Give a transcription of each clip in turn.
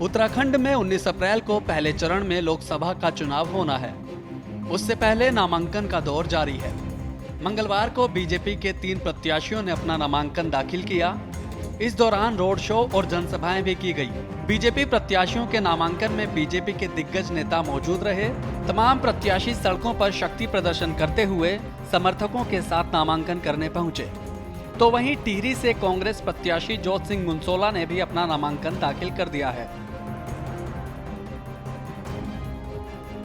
उत्तराखंड में 19 अप्रैल को पहले चरण में लोकसभा का चुनाव होना है। उससे पहले नामांकन का दौर जारी है। मंगलवार को बीजेपी के 3 प्रत्याशियों ने अपना नामांकन दाखिल किया। इस दौरान रोड शो और जनसभाएं भी की गई। बीजेपी प्रत्याशियों के नामांकन में बीजेपी के दिग्गज नेता मौजूद रहे। तमाम प्रत्याशी सड़कों पर शक्ति प्रदर्शन करते हुए समर्थकों के साथ नामांकन करने पहुंचे। तो वहीं टिहरी से कांग्रेस प्रत्याशी जोत सिंह मुंसोला ने भी अपना नामांकन दाखिल कर दिया है।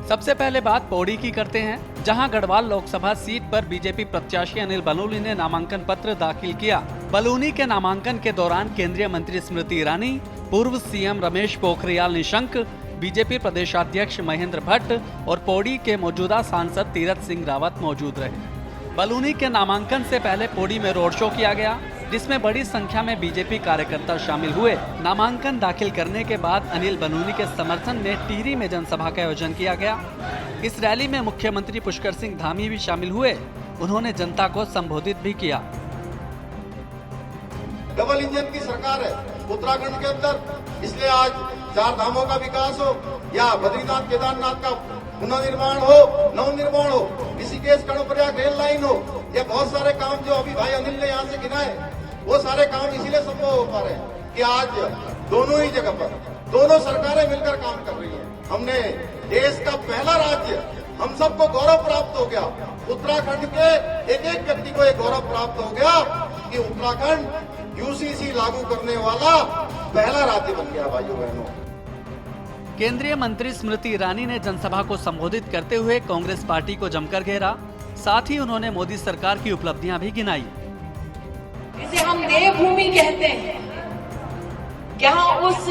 सबसे पहले बात पौड़ी की करते हैं, जहां गढ़वाल लोकसभा सीट पर बीजेपी प्रत्याशी अनिल बलूनी ने नामांकन पत्र दाखिल किया। बलूनी के नामांकन के दौरान केंद्रीय मंत्री स्मृति ईरानी, पूर्व सीएम रमेश पोखरियाल निशंक, बीजेपी प्रदेशाध्यक्ष महेंद्र भट्ट और पौड़ी के मौजूदा सांसद तीरथ सिंह रावत मौजूद रहे। बलूनी के नामांकन से पहले पौड़ी में रोड शो किया गया, जिसमें बड़ी संख्या में बीजेपी कार्यकर्ता शामिल हुए। नामांकन दाखिल करने के बाद अनिल बलूनी के समर्थन में टिहरी में जनसभा का आयोजन किया गया। इस रैली में मुख्यमंत्री पुष्कर सिंह धामी भी शामिल हुए। उन्होंने जनता को संबोधित भी किया। डबल इंजन की सरकार है उत्तराखंड के अंदर, इसलिए आज 4 धामों का विकास हो या बद्रीनाथ केदारनाथ का पुनर्निर्माण हो, नवनिर्माण हो, ऋषिकेश कर्णप्रयाग रेल लाइन हो, ये बहुत सारे काम जो अभी भाई अनिल ने यहाँ से गिनाए, वो सारे काम इसीलिए संभव हो पा रहे हैं कि आज दोनों ही जगह पर दोनों सरकारें मिलकर काम कर रही हैं। हमने देश का पहला राज्य, हम सबको गौरव प्राप्त हो गया, उत्तराखंड के एक एक व्यक्ति को एक गौरव प्राप्त हो गया कि उत्तराखंड यूसीसी लागू करने वाला पहला राज्य बन गया। भाइयों बहनों, केंद्रीय मंत्री स्मृति ईरानी ने जनसभा को संबोधित करते हुए कांग्रेस पार्टी को जमकर घेरा। साथ ही उन्होंने मोदी सरकार की उपलब्धियां भी गिनाई। इसे हम देवभूमि कहते हैं। क्या उस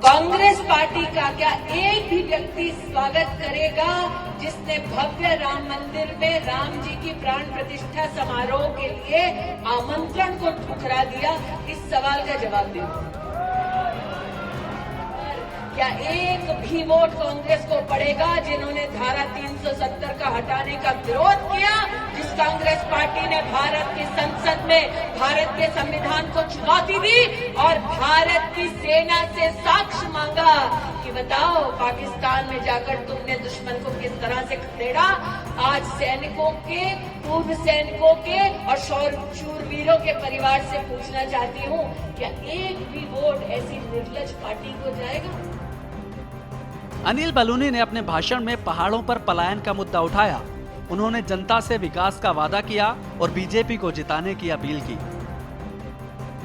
कांग्रेस पार्टी का क्या एक भी व्यक्ति स्वागत करेगा जिसने भव्य राम मंदिर में राम जी की प्राण प्रतिष्ठा समारोह के लिए आमंत्रण को ठुकरा दिया? इस सवाल का जवाब दो। क्या एक भी वोट कांग्रेस को पड़ेगा जिन्होंने धारा 370 का हटाने का विरोध किया, जिस कांग्रेस पार्टी ने भारत की संसद में भारत के संविधान को चुनौती दी और भारत की सेना से साक्ष्य मांगा कि बताओ पाकिस्तान में जाकर तुमने दुश्मन को किस तरह से खदेड़ा। आज सैनिकों के, पूर्व सैनिकों के और शूरवीरों के परिवार से पूछना चाहती हूँ, क्या एक भी वोट ऐसी निर्लज पार्टी को जाएगा? अनिल बलूनी ने अपने भाषण में पहाड़ों पर पलायन का मुद्दा उठाया। उन्होंने जनता से विकास का वादा किया और बीजेपी को जिताने की अपील की।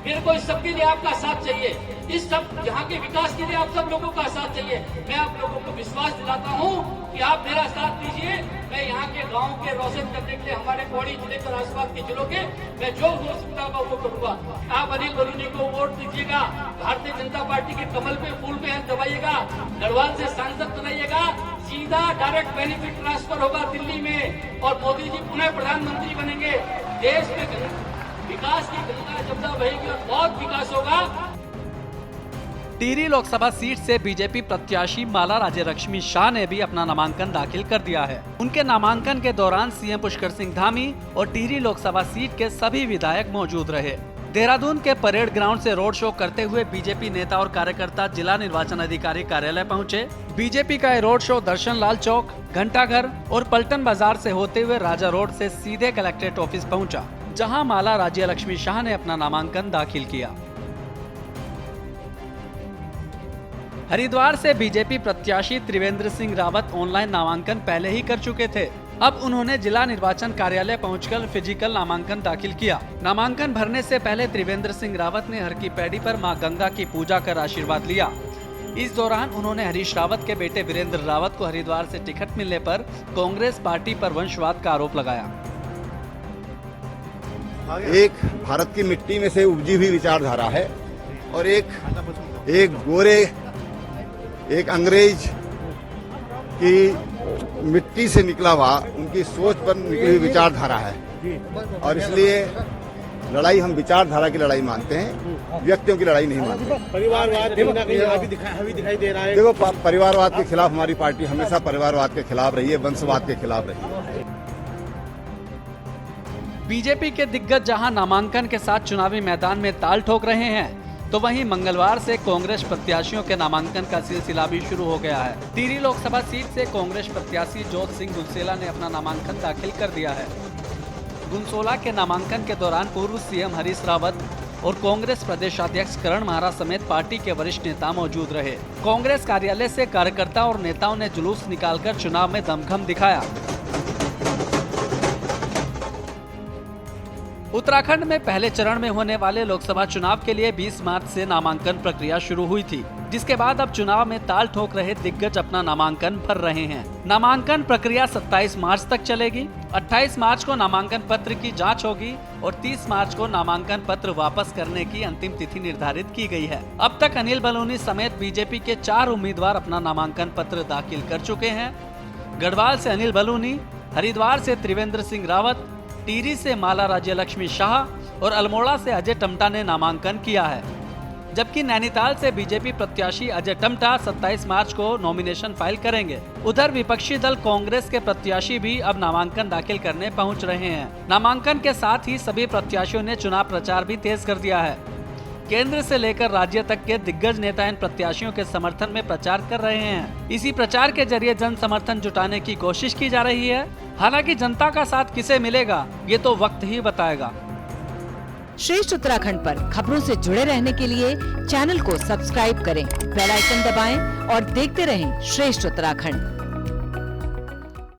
मेरे को इस सबके लिए आपका साथ चाहिए, इस सब यहाँ के विकास के लिए आप सब लोगों का साथ चाहिए। मैं आप लोगों को विश्वास दिलाता हूँ कि आप मेरा साथ दीजिए। मैं यहाँ के गांव के रोशन करने के लिए हमारे पौड़ी जिले और आसपास के जिलों के मैं जो हो सकता होगा वो करूँगा। आप अनिल बलूनी को वोट दीजिएगा, भारतीय जनता पार्टी के कमल पे फूल पे हाथ दबाइएगा, गढ़वाल से सांसद बनाइएगा, सीधा डायरेक्ट बेनिफिट ट्रांसफर होगा दिल्ली में और मोदी जी पुनः प्रधानमंत्री बनेंगे। देश में विकास की गंगा जमुना बहेगी और बहुत विकास होगा। टिहरी लोकसभा सीट से बीजेपी प्रत्याशी माला राज्य लक्ष्मी शाह ने भी अपना नामांकन दाखिल कर दिया है। उनके नामांकन के दौरान सीएम पुष्कर सिंह धामी और टिहरी लोकसभा सीट के सभी विधायक मौजूद रहे। देहरादून के परेड ग्राउंड से रोड शो करते हुए बीजेपी नेता और कार्यकर्ता जिला निर्वाचन अधिकारी कार्यालय पहुंचे। बीजेपी का ये रोड शो दर्शन लाल चौक, घंटाघर और पलटन बाजार से होते हुए राजा रोड से सीधे कलेक्ट्रेट ऑफिस पहुंचा, जहां माला राज्य लक्ष्मी शाह ने अपना नामांकन दाखिल किया। हरिद्वार से बीजेपी प्रत्याशी त्रिवेंद्र सिंह रावत ऑनलाइन नामांकन पहले ही कर चुके थे। अब उन्होंने जिला निर्वाचन कार्यालय पहुंचकर फिजिकल नामांकन दाखिल किया। नामांकन भरने से पहले त्रिवेंद्र सिंह रावत ने हर की पैड़ी पर मां गंगा की पूजा कर आशीर्वाद लिया। इस दौरान उन्होंने हरीश रावत के बेटे वीरेंद्र रावत को हरिद्वार से टिकट मिलने पर कांग्रेस पार्टी पर वंशवाद का आरोप लगाया। एक भारत की मिट्टी में से उपजी हुई विचारधारा है और एक गोरे, एक अंग्रेज की मिट्टी से निकला हुआ उनकी सोच पर निकली हुई विचारधारा है और इसलिए लड़ाई हम विचारधारा की लड़ाई मानते हैं, व्यक्तियों की लड़ाई नहीं मानते। परिवारवाद अभी दिखाई दे रहा है। देखो, परिवारवाद के खिलाफ हमारी पार्टी हमेशा परिवारवाद के खिलाफ रही है, वंशवाद के खिलाफ रही है। बीजेपी के दिग्गज जहां नामांकन के साथ चुनावी मैदान में ताल ठोक रहे हैं, तो वहीं मंगलवार से कांग्रेस प्रत्याशियों के नामांकन का सिलसिला भी शुरू हो गया है। टिहरी लोकसभा सीट से कांग्रेस प्रत्याशी जोत सिंह गुलसेला ने अपना नामांकन दाखिल कर दिया है। गुलसोला के नामांकन के दौरान पूर्व सीएम हरीश रावत और कांग्रेस प्रदेशाध्यक्ष करण महाराज समेत पार्टी के वरिष्ठ नेता मौजूद रहे। कांग्रेस कार्यालय से कार्यकर्ता और नेताओं ने जुलूस निकालकर चुनाव में दमखम दिखाया। उत्तराखंड में पहले चरण में होने वाले लोकसभा चुनाव के लिए 20 मार्च से नामांकन प्रक्रिया शुरू हुई थी, जिसके बाद अब चुनाव में ताल ठोक रहे दिग्गज अपना नामांकन भर रहे हैं। नामांकन प्रक्रिया 27 मार्च तक चलेगी। 28 मार्च को नामांकन पत्र की जांच होगी और 30 मार्च को नामांकन पत्र वापस करने की अंतिम तिथि निर्धारित की गई है। अब तक अनिल बलूनी समेत बीजेपी के 4 उम्मीदवार अपना नामांकन पत्र दाखिल कर चुके हैं। गढ़वाल से अनिल बलूनी, हरिद्वार से त्रिवेंद्र सिंह रावत, टिहरी से माला राज्यलक्ष्मी शाह और अल्मोड़ा से अजय टम्टा ने नामांकन किया है। जबकि नैनीताल से बीजेपी प्रत्याशी अजय टम्टा 27 मार्च को नॉमिनेशन फाइल करेंगे। उधर विपक्षी दल कांग्रेस के प्रत्याशी भी अब नामांकन दाखिल करने पहुंच रहे हैं। नामांकन के साथ ही सभी प्रत्याशियों ने चुनाव प्रचार भी तेज कर दिया है। केंद्र से लेकर राज्य तक के दिग्गज नेता इन प्रत्याशियों के समर्थन में प्रचार कर रहे हैं। इसी प्रचार के जरिए जन समर्थन जुटाने की कोशिश की जा रही है। हालांकि जनता का साथ किसे मिलेगा, ये तो वक्त ही बताएगा। श्रेष्ठ उत्तराखंड पर खबरों से जुड़े रहने के लिए चैनल को सब्सक्राइब करें, बेल आइकन दबाएं और देखते रहें श्रेष्ठ उत्तराखंड।